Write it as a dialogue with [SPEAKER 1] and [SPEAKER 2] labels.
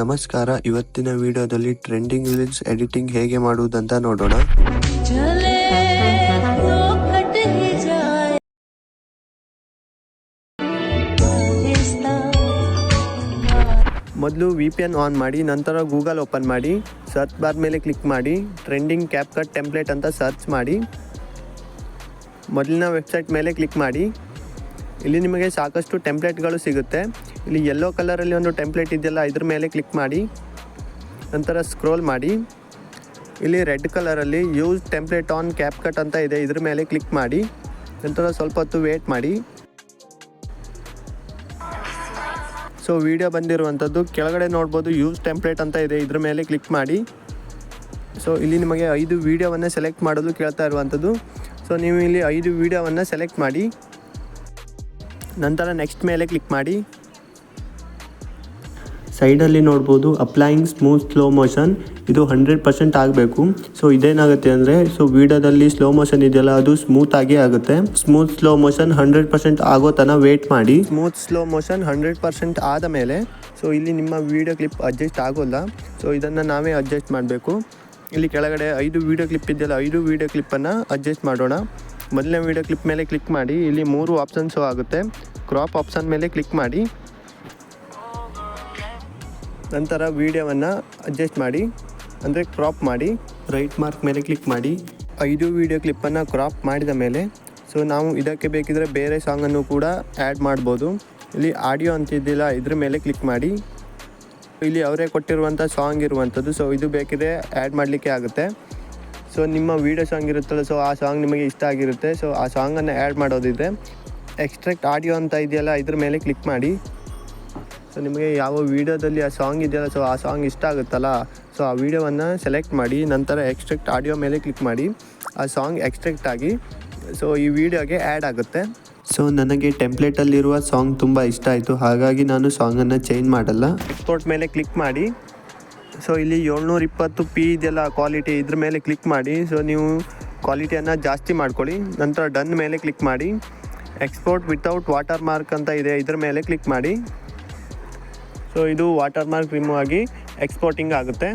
[SPEAKER 1] ನಮಸ್ಕಾರ, ಇವತ್ತಿನ ವಿಡಿಯೋದಲ್ಲಿ ಟ್ರೆಂಡಿಂಗ್ ರೀಲ್ಸ್ ಎಡಿಟಿಂಗ್ ಹೇಗೆ ಮಾಡುವುದಂತ ನೋಡೋಣ. ಮೊದಲು VPN ಆನ್ ಮಾಡಿ, ನಂತರ ಗೂಗಲ್ ಓಪನ್ ಮಾಡಿ, ಸರ್ಚ್ ಬಾರ್ ಮೇಲೆ ಕ್ಲಿಕ್ ಮಾಡಿ, ಟ್ರೆಂಡಿಂಗ್ ಕ್ಯಾಪ್ಕಟ್ ಟೆಂಪ್ಲೇಟ್ ಅಂತ ಸರ್ಚ್ ಮಾಡಿ. ಮೊದಲಿನ ವೆಬ್ಸೈಟ್ ಮೇಲೆ ಕ್ಲಿಕ್ ಮಾಡಿ. ಇಲ್ಲಿ ನಿಮಗೆ ಸಾಕಷ್ಟು ಟೆಂಪ್ಲೇಟ್ಗಳು ಸಿಗುತ್ತೆ. ಇಲ್ಲಿ ಯೆಲ್ಲೋ ಕಲರಲ್ಲಿ ಒಂದು ಟೆಂಪ್ಲೇಟ್ ಇದೆಯಲ್ಲ, ಇದ್ರ ಮೇಲೆ ಕ್ಲಿಕ್ ಮಾಡಿ, ನಂತರ ಸ್ಕ್ರೋಲ್ ಮಾಡಿ. ಇಲ್ಲಿ ರೆಡ್ ಕಲರಲ್ಲಿ ಯೂಸ್ ಟೆಂಪ್ಲೇಟ್ ಆನ್ ಕ್ಯಾಪ್ಕಟ್ ಅಂತ ಇದೆ, ಇದ್ರ ಮೇಲೆ ಕ್ಲಿಕ್ ಮಾಡಿ, ನಂತರ ಸ್ವಲ್ಪ ಹೊತ್ತು ವೇಟ್ ಮಾಡಿ. ಸೊ ವಿಡಿಯೋ ಬಂದಿರುವಂಥದ್ದು ಕೆಳಗಡೆ ನೋಡ್ಬೋದು, ಯೂಸ್ ಟೆಂಪ್ಲೇಟ್ ಅಂತ ಇದೆ, ಇದ್ರ ಮೇಲೆ ಕ್ಲಿಕ್ ಮಾಡಿ. ಸೊ ಇಲ್ಲಿ ನಿಮಗೆ 5 ವೀಡಿಯೋವನ್ನು ಸೆಲೆಕ್ಟ್ ಮಾಡಲು ಕೇಳ್ತಾ ಇರುವಂಥದ್ದು. ಸೊ ನೀವು ಇಲ್ಲಿ 5 ವೀಡಿಯೋವನ್ನು ಸೆಲೆಕ್ಟ್ ಮಾಡಿ, ನಂತರ ನೆಕ್ಸ್ಟ್ ಮೇಲೆ ಕ್ಲಿಕ್ ಮಾಡಿ. ಸೈಡಲ್ಲಿ ನೋಡ್ಬೋದು ಅಪ್ಲೈಯಿಂಗ್ ಸ್ಮೂತ್ ಸ್ಲೋ ಮೋಷನ್, ಇದು 100% ಆಗಬೇಕು. ಸೊ ಇದೇನಾಗುತ್ತೆ ಅಂದರೆ, ಸೊ ವಿಡಿಯೋದಲ್ಲಿ ಸ್ಲೋ ಮೋಷನ್ ಇದೆಯಲ್ಲ, ಅದು ಸ್ಮೂತ್ ಆಗಿ ಆಗುತ್ತೆ. ಸ್ಮೂತ್ ಸ್ಲೋ ಮೋಷನ್ 100% ಆಗೋ ತನಕ ವೇಟ್ ಮಾಡಿ. ಸ್ಮೂತ್ ಸ್ಲೋ ಮೋಷನ್ 100% ಆದ ಮೇಲೆ ಸೊ ಇಲ್ಲಿ ನಿಮ್ಮ ವಿಡಿಯೋ ಕ್ಲಿಪ್ ಅಡ್ಜಸ್ಟ್ ಆಗೋಲ್ಲ. ಸೊ ಇದನ್ನು ನಾವೇ ಅಡ್ಜಸ್ಟ್ ಮಾಡಬೇಕು. ಇಲ್ಲಿ ಕೆಳಗಡೆ 5 ವೀಡಿಯೋ ಕ್ಲಿಪ್ ಇದೆಯಲ್ಲ, 5 ವೀಡಿಯೋ ಕ್ಲಿಪ್ಪನ್ನು ಅಡ್ಜಸ್ಟ್ ಮಾಡೋಣ. ಮೊದಲನೇ ವೀಡಿಯೋ ಕ್ಲಿಪ್ ಮೇಲೆ ಕ್ಲಿಕ್ ಮಾಡಿ. ಇಲ್ಲಿ 3 ಆಪ್ಷನ್ಸು ಆಗುತ್ತೆ. ಕ್ರಾಪ್ ಆಪ್ಷನ್ ಮೇಲೆ ಕ್ಲಿಕ್ ಮಾಡಿ, ನಂತರ ವೀಡಿಯೋವನ್ನು ಅಡ್ಜಸ್ಟ್ ಮಾಡಿ, ಅಂದರೆ ಕ್ರಾಪ್ ಮಾಡಿ. ರೈಟ್ ಮಾರ್ಕ್ ಮೇಲೆ ಕ್ಲಿಕ್ ಮಾಡಿ. 5 ವೀಡಿಯೋ ಕ್ಲಿಪ್ಪನ್ನು ಕ್ರಾಪ್ ಮಾಡಿದ ಮೇಲೆ ಸೊ ನಾವು ಇದಕ್ಕೆ ಬೇಕಿದ್ರೆ ಬೇರೆ ಸಾಂಗನ್ನು ಕೂಡ ಆ್ಯಡ್ ಮಾಡ್ಬೋದು. ಇಲ್ಲಿ ಆಡಿಯೋ ಅಂತಿದ್ದಿಲ್ಲ, ಇದ್ರ ಮೇಲೆ ಕ್ಲಿಕ್ ಮಾಡಿ. ಇಲ್ಲಿ ಅವರೇ ಕೊಟ್ಟಿರುವಂಥ ಸಾಂಗ್ ಇರುವಂಥದ್ದು. ಸೊ ಇದು ಬೇಕಿದ್ರೆ ಆ್ಯಡ್ ಮಾಡಲಿಕ್ಕೆ ಆಗುತ್ತೆ. ಸೊ ನಿಮ್ಮ ವೀಡಿಯೋ ಸಾಂಗ್ ಇರುತ್ತಲ್ಲ, ಸೊ ಆ ಸಾಂಗ್ ನಿಮಗೆ ಇಷ್ಟ ಆಗಿರುತ್ತೆ. ಸೊ ಆ ಸಾಂಗನ್ನು ಆ್ಯಡ್ ಮಾಡೋದಿದೆ. ಎಕ್ಸ್ಟ್ರಾಕ್ಟ್ ಆಡಿಯೋ ಅಂತ ಇದೆಯಲ್ಲ, ಇದ್ರ ಮೇಲೆ ಕ್ಲಿಕ್ ಮಾಡಿ. ಸೊ ನಿಮಗೆ ಯಾವ ವೀಡಿಯೋದಲ್ಲಿ ಆ ಸಾಂಗ್ ಇದೆಯಲ್ಲ, ಸೊ ಆ ಸಾಂಗ್ ಇಷ್ಟ ಆಗುತ್ತಲ್ಲ, ಸೊ ಆ ವಿಡಿಯೋವನ್ನು ಸೆಲೆಕ್ಟ್ ಮಾಡಿ, ನಂತರ ಎಕ್ಸ್ಟ್ರಾಕ್ಟ್ ಆಡಿಯೋ ಮೇಲೆ ಕ್ಲಿಕ್ ಮಾಡಿ. ಆ ಸಾಂಗ್ ಎಕ್ಸ್ಟ್ರಾಕ್ಟ್ ಆಗಿ ಸೊ ಈ ವಿಡಿಯೋಗೆ ಆ್ಯಡ್ ಆಗುತ್ತೆ. ಸೊ ನನಗೆ ಟೆಂಪ್ಲೇಟಲ್ಲಿರುವ ಸಾಂಗ್ ತುಂಬ ಇಷ್ಟ ಆಯಿತು, ಹಾಗಾಗಿ ನಾನು ಸಾಂಗನ್ನು ಚೇಂಜ್ ಮಾಡಲ್ಲ. ಎಕ್ಸ್ಪೋರ್ಟ್ ಮೇಲೆ ಕ್ಲಿಕ್ ಮಾಡಿ. ಸೊ ಇಲ್ಲಿ 720p ಇದೆಯಲ್ಲ ಕ್ವಾಲಿಟಿ, ಇದ್ರ ಮೇಲೆ ಕ್ಲಿಕ್ ಮಾಡಿ. ಸೊ ನೀವು ಕ್ವಾಲಿಟಿಯನ್ನು ಜಾಸ್ತಿ ಮಾಡ್ಕೊಳ್ಳಿ. ನಂತರ ಡನ್ ಮೇಲೆ ಕ್ಲಿಕ್ ಮಾಡಿ. ಎಕ್ಸ್ಪೋರ್ಟ್ ವಿತೌಟ್ ವಾಟರ್ ಮಾರ್ಕ್ ಅಂತ ಇದೆ, ಇದ್ರ ಮೇಲೆ ಕ್ಲಿಕ್ ಮಾಡಿ. ಸೊ ಇದು ವಾಟರ್ ಮಾರ್ಕ್ ರಿಮೂವ್ ಆಗಿ ಎಕ್ಸ್ಪೋರ್ಟಿಂಗ್ ಆಗುತ್ತೆ.